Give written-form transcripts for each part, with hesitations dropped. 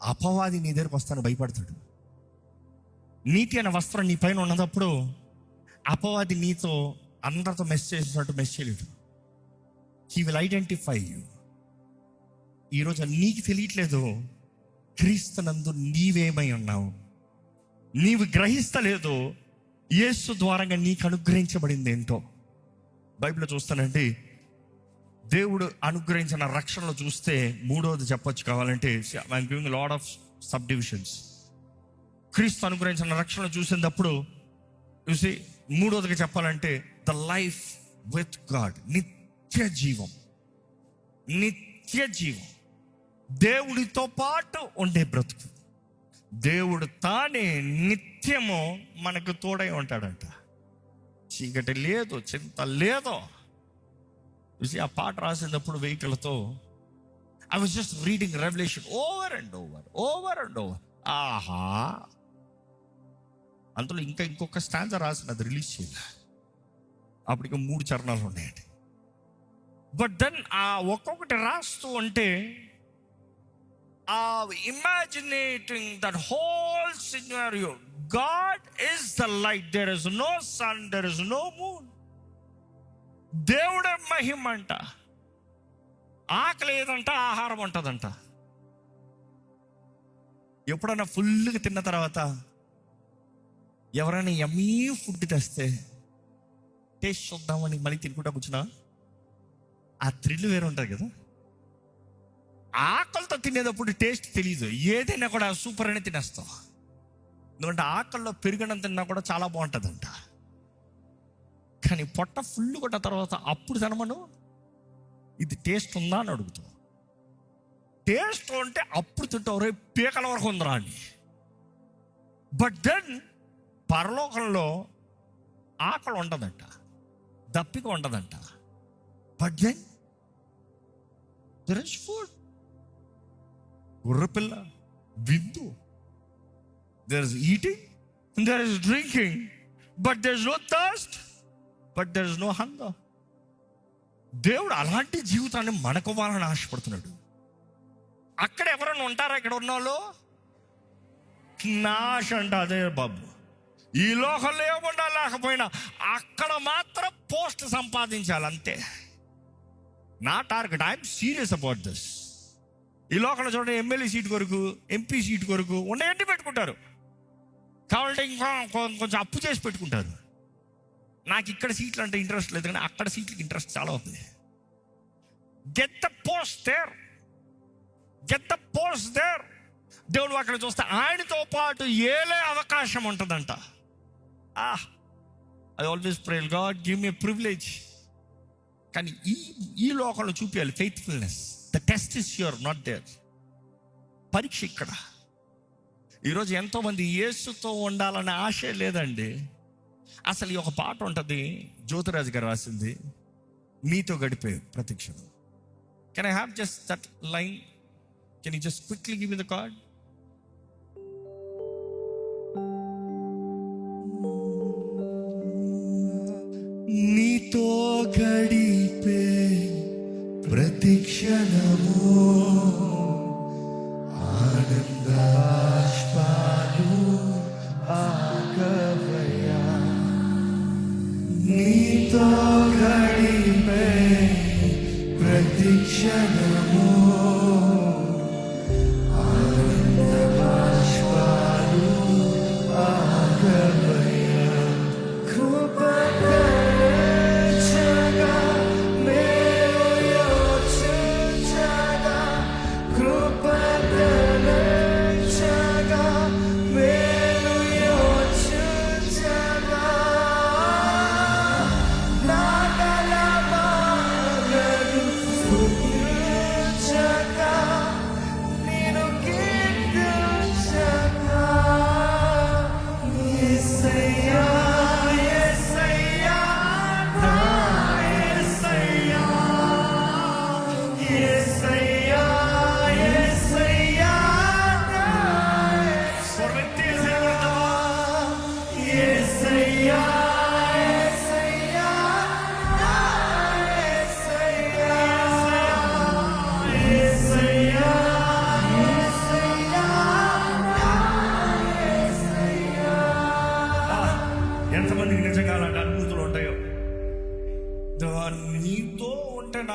అపవాది నీ దగ్గరకు వస్తాను భయపడతాడు. నీతి అనే వస్త్రం నీ పైన ఉన్నప్పుడు అపవాది నీతో అందరితో మెస్ చేసినట్టు మెస్ చేయలేడు. He will identify you. ఈరోజు నీకు తెలియట్లేదు క్రీస్తునందు నీవేమై ఉన్నావు, నీవు గ్రహిస్తలేదు యేసు ద్వారంగా నీకు అనుగ్రహించబడింది ఏంటో. బైబిల్లో చూస్తానండి, దేవుడు అనుగ్రహించిన రక్షణలో చూస్తే మూడోది చెప్పొచ్చు కావాలంటే, I'm giving lot of sub divisions. క్రీస్తు అనుగ్రహించిన రక్షణ చూసినప్పుడు చూసి మూడోదిగా చెప్పాలంటే ద లైఫ్ విత్ గాడ్, నిత్య జీవం. నిత్య జీవం, దేవుడితో పాటు ఉండే బ్రతుకు. దేవుడు తానే నిత్యము మనకు తోడై ఉంటాడంట. చీకటి లేదు, చింత లేదు. చూసి ఆ పాట రాసినప్పుడు వెహికల్తో I was just reading revolution over and over. ఆహా, అందులో ఇంకొక స్టాంజా రాసిన, అది రిలీజ్ చేయాలి. అప్పటికి 3 చరణాలు ఉన్నాయండి. బట్ దెన్ ఆ ఒక్కొక్కటి రాస్తూ ఉంటే imagining that whole scenario, God is the light, there is no sun, there is no moon. దేవుడే మహిమ అంట. ఆకలి ఏదంట, ఆహారం ఉంటుందంట. ఎప్పుడన్నా ఫుల్గా తిన్న తర్వాత ఎవరైనా యమ్మీ ఫుడ్ తెస్తే టేస్ట్ చూద్దామని మళ్ళీ తినుకుంటా కూర్చున్నా, ఆ థ్రిల్ వేరే ఉంటుంది కదా. ఆకలితో తినేటప్పుడు టేస్ట్ తెలియదు, ఏదైనా కూడా సూపర్ అని తినేస్తాం. ఎందుకంటే ఆకలిలో పెరుగడం తిన్నా కూడా చాలా బాగుంటుందంట. కానీ పొట్ట ఫుల్ కొట్టిన తర్వాత అప్పుడు తినమను, ఇది టేస్ట్ ఉందా అని అడుగుతాం. టేస్ట్ ఉంటే అప్పుడు తింటావు, రేపు పీకల వరకు ఉందిరా అని. బట్ దెన్ పరలోకంలో ఆకలి ఉండదంట, దప్పిక ఉండదంట. But then there is food. గుర్రపిల్ల విందు, there is eating, there is drinking, but there is no thirst, but there is no hunger. దేవుడు అలాంటి జీవితాన్ని మనకు వాళ్ళని ఆశపడుతున్నాడు. అక్కడ ఎవరైనా ఉంటారా? ఇక్కడ ఉన్న వాళ్ళు నాశ అంట. అదే బాబు, ఈ లోకంలో ఏముండా లేకపోయినా అక్కడ మాత్రం పోస్ట్ సంపాదించాలి అంతే. నా target, I'm serious about this. ఈ లోకంలో చూడండి, ఎమ్మెల్యే సీట్ కొరకు, ఎంపీ సీట్ కొరకు ఉండేంటి పెట్టుకుంటారు. కావాలంటే ఇంకా కొంచెం అప్పు చేసి పెట్టుకుంటారు. నాకు ఇక్కడ సీట్లు అంటే ఇంట్రెస్ట్ లేదు, కానీ అక్కడ సీట్లకి ఇంట్రెస్ట్ చాలా ఉంది. Get the post there, get the post there. దేవుడు అక్కడ చూస్తే ఆయనతో పాటు ఏలే అవకాశం ఉంటుందంట. I always pray, god give me privilege. కానీ ఈ లోకంలో చూపించాలి faithfulness. The test is your not there. పరీక్ష ఇక్కడ. ఈరోజు ఎంతోమంది యేసుతో ఉండాలనే ఆశ లేదండి. అసలు ఈ ఒక పాట ఉంటుంది, జ్యోతిరాజు గారు రాసింది, నీతో గడిపే ప్రతిక్షణం. Can I have just that line? Can you just quickly give me the card? నీతో గడిపే ప్రతిక్షణము ఆనందాశ్వాలు ఆగవయ్యా. నీతో గడిపే ప్రతిక్షణము ఆనంద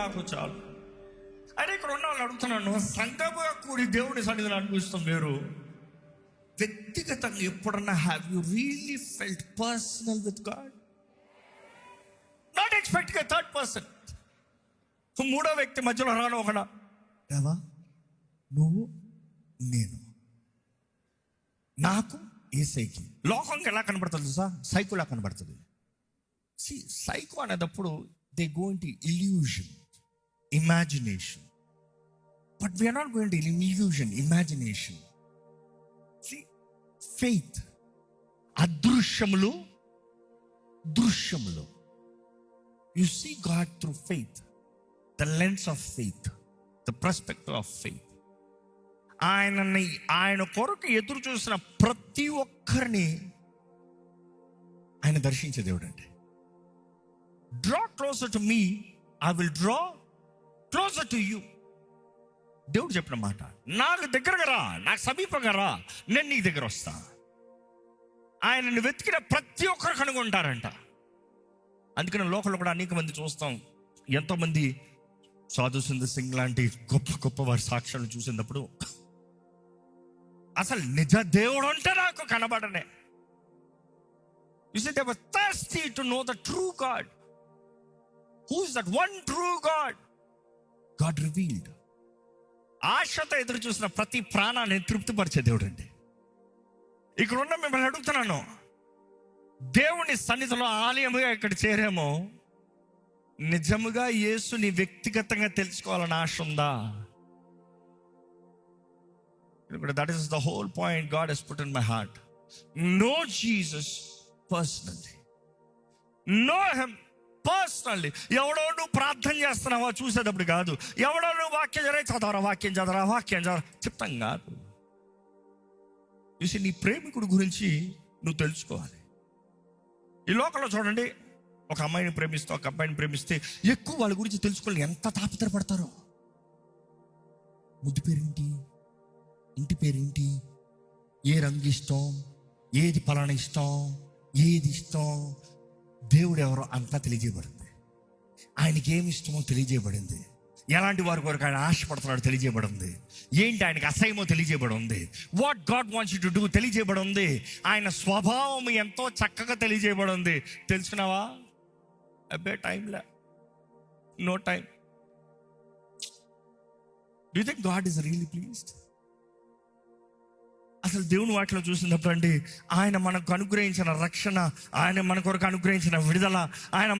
నాకు చాలు. అదే ఇక్కడ ఉన్న వాళ్ళు అడుగుతున్నాను, సంఘముగా కూడి దేవుని సన్నిధిని అనిపిస్తాం వేరు, వ్యక్తిగతంగా ఎప్పుడన్నా have you really felt personal with God? Not expecting third person, మూడో వ్యక్తి మధ్యలో రాను ఒకడా, ఏవా నువ్వు నేను, నాకు ఏసైకి. లోకంకి ఎలా కనబడుతుంది సార్? సైకోలా కనబడుతుంది. సైకో అనేటప్పుడు they go into illusion, imagination. But we are not going to illusion, imagination. Faith, అదృశ్యములు దృశ్యములు. You see God through faith, the lens of faith, the perspective of faith. ఆయన కొరకు ఎదురు చూసిన ప్రతి ఒక్కరిని ఆయన దర్శించే దేవుడు అండి. Draw closer to me, I will draw closer to you. దేవుడు చెప్పిన మాట, నాకు దగ్గరగా రా, నాకు సమీపంగా రా, నేను నీ దగ్గర వస్తా. ఆయనను వెతికిన ప్రతి ఒక్కరు కనుగొంటారంట. అందుకని లోకంలో కూడా అనేక మంది చూస్తాం, ఎంతోమంది సాధు సుందర్ సింగ్ లాంటి గొప్ప గొప్ప వారి సాక్ష్యాలు చూసినప్పుడు అసలు నిజ దేవుడు అంటే నాకు కనబడనే. You see, they were thirsty to know the true God. Who is that one true God? God revealed. ఆశతో ఎదురు చూసిన ప్రతి ప్రాణాన్ని తృప్తిపరిచే దేవుడు అండి. ఇక్కడ ఉన్న మిమ్మల్ని అడుగుతున్నాను, దేవుని సన్నిధిలో ఆలయముగా ఇక్కడ చేరామో, నిజముగా యేసుని వ్యక్తిగతంగా తెలుసుకోవాలని ఆశ ఉందా? That is the whole point God has put in my heart. Know Jesus personally. Know him personally. ఎవడో నువ్వు ప్రార్థన చేస్తున్నావా చూసేటప్పుడు కాదు, ఎవడో నువ్వు వాక్యం చదవరా చెప్తాం కాదు. చూసి నీ ప్రేమికుడి గురించి నువ్వు తెలుసుకోవాలి. ఈ లోకంలో చూడండి, ఒక అమ్మాయిని ప్రేమిస్తే ఒక అబ్బాయిని ప్రేమిస్తే ఎక్కువ వాళ్ళ గురించి తెలుసుకోవాలి, ఎంత తాపత్రపడతారో. ముద్దు పేరేంటి, ఇంటి పేరేంటి, ఏ రంగు ఇష్టం, ఏది పలానా ఇష్టం, ఏది ఇష్టం, దేవుడు ఎవరో అంతా తెలియజేయబడింది. ఆయనకి ఏమి ఇష్టమో తెలియజేయబడింది. ఎలాంటి వారి కొరకు ఆయన ఆశపడుతున్నాడో తెలియజేయబడింది. ఏంటి ఆయనకి అసహ్యమో తెలియజేయబడి ఉంది. What God wants you to do తెలియజేయబడి ఉంది. ఆయన స్వభావం ఎంతో చక్కగా తెలియజేయబడి ఉంది. తెలుసుకున్నావా? అబ్బే టైంలే, no time. Do you think God is really pleased? అసలు దేవుని వాటిలో చూసినప్పుడు అండి, ఆయన మనకు అనుగ్రహించిన రక్షణ, ఆయన మన కొరకు అనుగ్రహించిన విడుదల, ఆయన